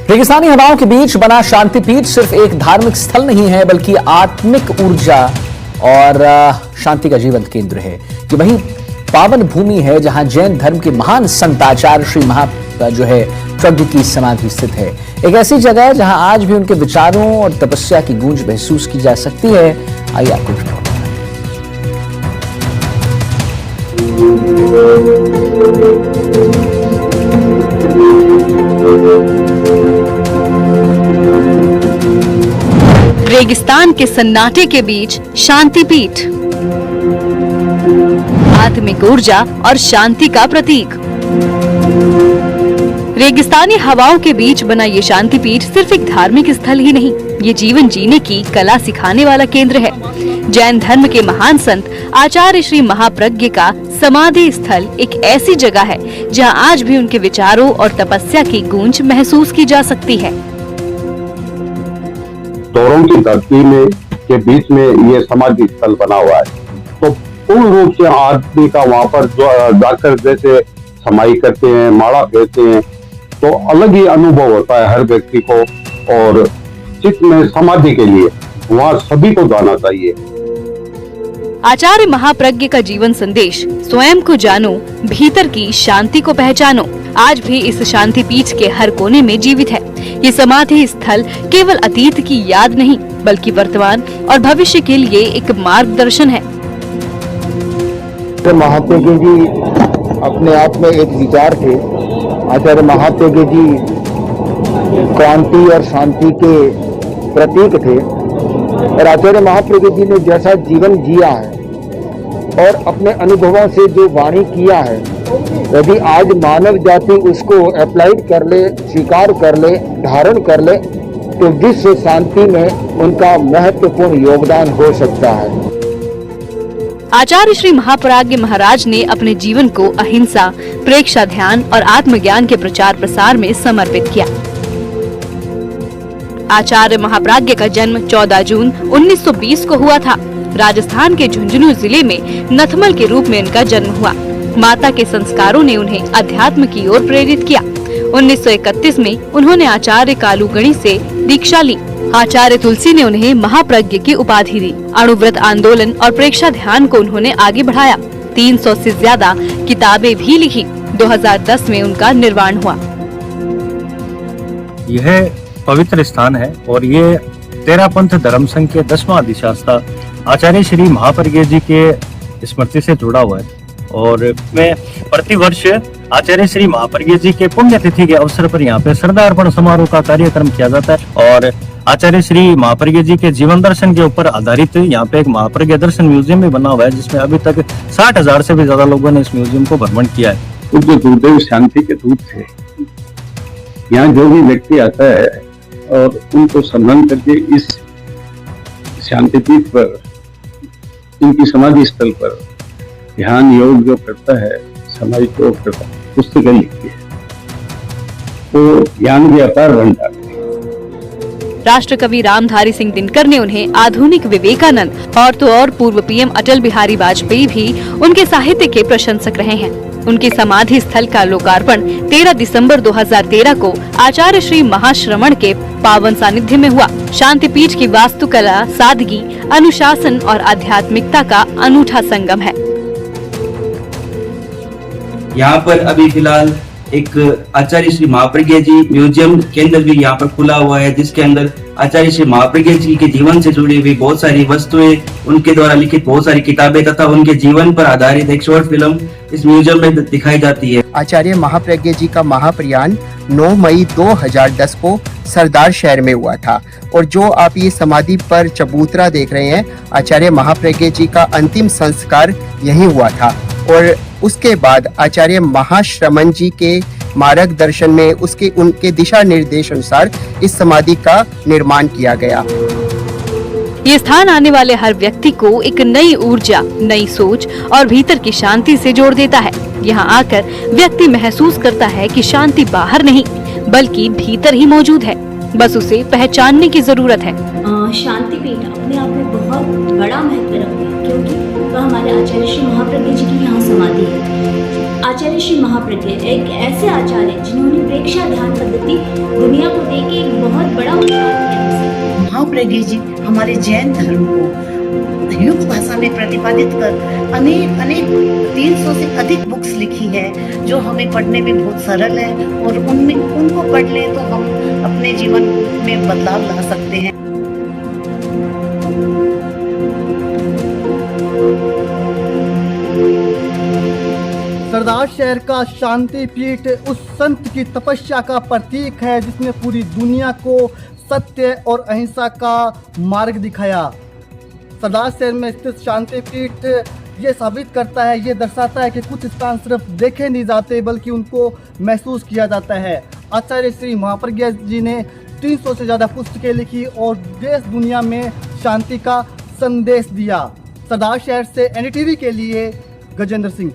रेगिस्तानी हवाओं के बीच बना शांतिपीठ सिर्फ एक धार्मिक स्थल नहीं है, बल्कि आत्मिक ऊर्जा और शांति का जीवंत केंद्र है। ये वही पावन भूमि है जहां जैन धर्म के महान संत आचार्य श्री महाप्रज्ञ की समाधि स्थित है। एक ऐसी जगह है जहां आज भी उनके विचारों और तपस्या की गूंज महसूस की जा सकती है। आइए आपको बताएं। रेगिस्तान के सन्नाटे के बीच शांतिपीठ, आत्मिक ऊर्जा और शांति का प्रतीक। रेगिस्तानी हवाओं के बीच बना ये शांतिपीठ सिर्फ एक धार्मिक स्थल ही नहीं, ये जीवन जीने की कला सिखाने वाला केंद्र है। जैन धर्म के महान संत आचार्य श्री महाप्रज्ञ का समाधि स्थल एक ऐसी जगह है जहां आज भी उनके विचारों और तपस्या की गूंज महसूस की जा सकती है। तोरों की धरती में के बीच में ये समाधि स्थल बना हुआ है, तो पूर्ण रूप से आदमी का वहां पर जाकर जैसे समाई करते हैं, माला फेरते हैं, तो अलग ही अनुभव होता है हर व्यक्ति को। और चित्त में समाधि के लिए वहाँ सभी को जाना चाहिए। आचार्य महाप्रज्ञ का जीवन संदेश, स्वयं को जानो, भीतर की शांति को पहचानो, आज भी इस शांति पीठ के हर कोने में जीवित है। ये समाधि स्थल केवल अतीत की याद नहीं, बल्कि वर्तमान और भविष्य के लिए एक मार्गदर्शन है। तो महाप्रज्ञ जी अपने आप में एक विचार थे। आचार्य महाप्रज्ञ जी क्रांति और शांति के प्रतीक थे, और आचार्य महाप्रज्ञ जी ने जैसा जीवन जिया है और अपने अनुभवों से जो वाणी किया है, यदि आज मानव जाति उसको अप्लाइड कर ले, स्वीकार कर ले, धारण कर ले, तो विश्व शांति में उनका महत्वपूर्ण योगदान हो सकता है। आचार्य श्री महाप्रज्ञ महाराज ने अपने जीवन को अहिंसा, प्रेक्षा ध्यान और आत्मज्ञान के प्रचार प्रसार में समर्पित किया। आचार्य महाप्रज्ञ का जन्म 14 जून 1920 को हुआ था। राजस्थान के झुंझुनू जिले में नथमल के रूप में इनका जन्म हुआ। माता के संस्कारों ने उन्हें अध्यात्म की ओर प्रेरित किया। 1931 में उन्होंने आचार्य कालूगणी से दीक्षा ली। आचार्य तुलसी ने उन्हें महाप्रज्ञ की उपाधि दी। अणुव्रत आंदोलन और प्रेक्षा ध्यान को उन्होंने आगे बढ़ाया। 300 से ज्यादा किताबें भी लिखी। 2010 में उनका निर्वाण हुआ। यह पवित्र स्थान है और ये तेरापंथ धर्म संघ के 10वां अधिशास्ता आचार्य श्री महाप्रज्ञ जी के स्मृति से जुड़ा हुआ है। और मैं प्रतिवर्ष आचार्य श्री महाप्रज्ञ जी के पुण्यतिथि के अवसर पर यहाँ पे श्रद्धार्पण समारोह का कार्यक्रम किया जाता है। और आचार्य श्री महाप्रज्ञ जी के जीवन दर्शन के ऊपर आधारित यहाँ पे एक महाप्रज्ञ दर्शन म्यूजियम भी बना हुआ है, जिसमें अभी तक 60,000 से भी ज्यादा लोगों ने इस म्यूजियम को भ्रमण किया है। जो गुरुदेव शांति के दूत थे, यहाँ जो भी व्यक्ति आता है और उनको सम्मान करके इस शांतिपीठ पर, इनकी समाधि स्थल पर ध्यान योग जो करता है, समाधि को करता है, पुस्तकें लिखती है, तो ज्ञान के अपार भंडार। राष्ट्र कवि रामधारी सिंह दिनकर ने उन्हें आधुनिक विवेकानंद और तो और पूर्व पीएम अटल बिहारी वाजपेयी भी उनके साहित्य के प्रशंसक रहे हैं। उनके समाधि स्थल का लोकार्पण 13 दिसंबर 2013 को आचार्य श्री महाश्रमण के पावन सानिध्य में हुआ। शांतिपीठ की वास्तुकला सादगी, अनुशासन और आध्यात्मिकता का अनूठा संगम है। यहाँ पर अभी फिलहाल एक आचार्य श्री महाप्रज्ञ जी म्यूजियम केंद्र भी यहाँ पर खुला हुआ है, जिसके अंदर आचार्य श्री महाप्रज्ञ जी के जीवन से जुड़ी हुई बहुत सारी वस्तुएं, उनके द्वारा लिखित बहुत सारी किताबें तथा उनके जीवन पर आधारित एक शॉर्ट फिल्म इस म्यूजियम में दिखाई जाती है। आचार्य महाप्रज्ञ जी का महाप्रयाण 9 मई 2010 को सरदार शहर में हुआ था, और जो आप ये समाधि पर चबूतरा देख रहे हैं, आचार्य महाप्रज्ञ जी का अंतिम संस्कार यहीं हुआ था। और उसके बाद आचार्य महाश्रमण जी के मार्गदर्शन में उनके दिशा निर्देश अनुसार इस समाधि का निर्माण किया गया। ये स्थान आने वाले हर व्यक्ति को एक नई ऊर्जा, नई सोच और भीतर की शांति से जोड़ देता है। यहाँ आकर व्यक्ति महसूस करता है कि शांति बाहर नहीं, बल्कि भीतर ही मौजूद है, बस उसे पहचानने की जरूरत है। शांतिपीठ अपने आप में बहुत बड़ा महत्व रखता है, क्योंकि वह हमारे आचार्य श्री महाप्रज्ञ जी की यहाँ समाधि है। आचार्य श्री महाप्रज्ञ एक ऐसे आचार्य जिन्होंने प्रेक्षा ध्यान पद्धति दुनिया को दी महाप्रज्ञ जी हमारे जैन धर्म को युक्त भाषा में प्रतिपादित कर अनेक 300 से अधिक बुक्स लिखी है जो हमें पढ़ने में बहुत सरल है और उनमें उनको पढ़ लें तो हम अपने जीवन में बदलाव ला सकते हैं। सरदार शहर का शांति पीठ उस संत की तपस्या का प्रतीक है जिसने पूरी दुनिया को सत्य और अहिंसा का मार्ग दिखाया। सरदार शहर में स्थित शांति पीठ ये साबित करता है, ये दर्शाता है कि कुछ स्थान सिर्फ देखे नहीं जाते बल्कि उनको महसूस किया जाता है। आचार्य श्री महाप्रज्ञ जी ने 300 से ज़्यादा पुस्तकें लिखी और देश दुनिया में शांति का संदेश दिया। सरदार शहर से NDTV के लिए गजेंद्र सिंह।